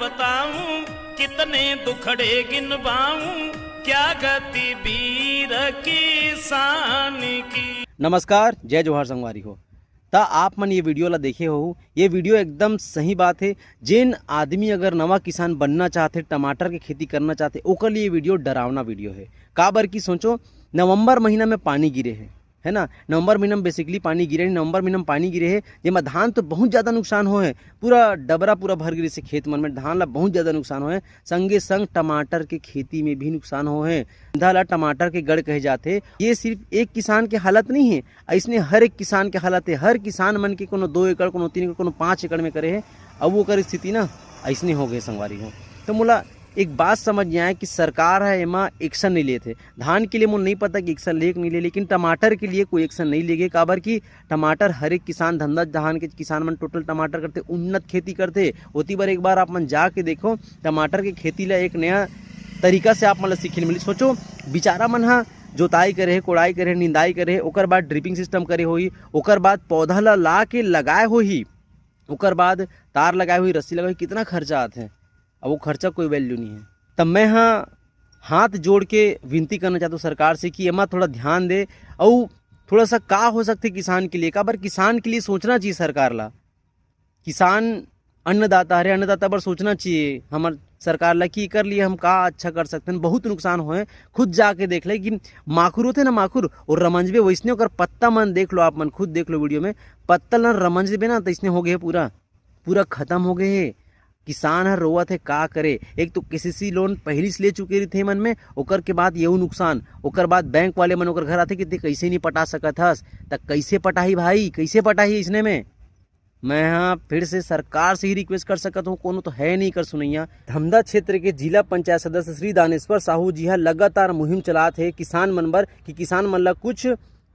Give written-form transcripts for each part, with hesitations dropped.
बताऊं, कितने दुखड़े गिनवाऊं, क्या गति वीर किसान की। नमस्कार, जय जोहार संगवारी हो। ता आप मन ये वीडियो ला देखे हो, ये वीडियो एकदम सही बात है। जिन आदमी अगर नवा किसान बनना चाहते, टमाटर की खेती करना चाहते, ओकर लिए ये वीडियो डरावना वीडियो है। का बर की सोचो, नवंबर महीना में पानी गिरे है ना। नवंबर महीना में बेसिकली पानी गिरे, नवंबर महीना में पानी गिरे है, जेमा धान तो बहुत ज़्यादा नुकसान हो है। पूरा डबरा पूरा भर गिरे से खेत मन में धान ला बहुत ज़्यादा नुकसान हो है। संगे संग टमाटर के खेती में भी नुकसान हो है। अंधा ला टमाटर के गढ़ कहे जाते। ये सिर्फ एक किसान के हालत नहीं है, ऐसने हर एक किसान के हालत है। हर किसान मन के कोनो 2 एकड़, कोनो 3 एकड़, कोनो 5 एकड़ में करे है। अब वो कर स्थिति ना ऐसने हो गए संगवारी हो। तो मोला एक बात समझ में आए कि सरकार है एमा एक्शन नहीं लेते। धान के लिए मुझे नहीं पता कि एक्शन ले कि नहीं ले, लेकिन टमाटर के लिए कोई एक्शन नहीं लेगे। काबर कि टमाटर हर एक किसान धंधा, धान के किसान मन टोटल टमाटर करते, उन्नत खेती करते। ओती बार एक बार आप मन जाके देखो, टमाटर की खेती ला एक नया तरीका से आप मतलब सीखे मिली। सोचो बिचारा मन हा जोताई करे, कोड़ाई करे, निंदाई करे, ओकर बाद ड्रिपिंग सिस्टम करे होई, ओकर बाद पौधा ला के लगाए होही, ओकर बाद तार लगाए हुई, रस्सी लगाई, कितना खर्चा आते हैं। अब वो खर्चा कोई वैल्यू नहीं है। तब मैं हाथ जोड़ के विनती करना चाहता हूँ सरकार से कि एमा थोड़ा ध्यान दे और थोड़ा सा का हो सकते किसान के लिए। का बार किसान के लिए सोचना चाहिए सरकार ला। किसान अन्नदाता है, अन्नदाता पर सोचना चाहिए हमार सरकार ला कि कर लिए हम का अच्छा कर सकते हैं। बहुत नुकसान होए, खुद जाके देख ले कि माखुर होते ना, माखुर और रमंजबे वैसने ओकर पत्ता मन देख लो, आप मन खुद देख लो वीडियो में। पत्ता ना रमंजबे ना तो इसने हो गए पूरा खत्म हो गए है। किसान हर रोवत है, का करे। एक तो केसीसी लोन पहली से ले चुके थे मन में, ओकर के बाद यही नुकसान, ओकर बाद बैंक वाले मन ओकर घर आते कि कैसे नहीं पटा सकत हस, तक कैसे पटाही भाई, कैसे पटाही। इसने में मैं फिर से सरकार से ही रिक्वेस्ट कर सकता हूँ, कोनो तो है नहीं कर सुनैया। धमधा क्षेत्र के जिला पंचायत सदस्य श्री दानेश्वर साहू जी लगातार मुहिम चलाते हैं किसान मन बर कि किसान मन ला कुछ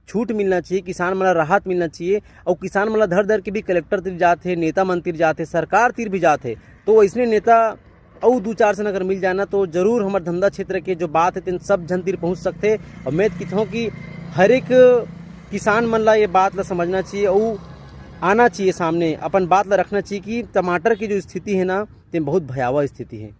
छूट मिलना चाहिए, किसान मन ला राहत मिलना चाहिए। और किसान मन ला धर के भी कलेक्टर तिर जाते, नेता मंत्री जाते, सरकार तिर भी जाते। तो ऐसने नेता और 2-4 से अगर मिल जाना तो जरूर हमारे धंधा क्षेत्र के जो बात है तीन सब जन तिर पहुँच सकते। और मैं कहता हूँ कि हर एक किसान मन ला ये बात ला समझना चाहिए और आना चाहिए सामने, अपन बात ला रखना चाहिए कि टमाटर की जो स्थिति है ना, ये बहुत भयावह स्थिति है।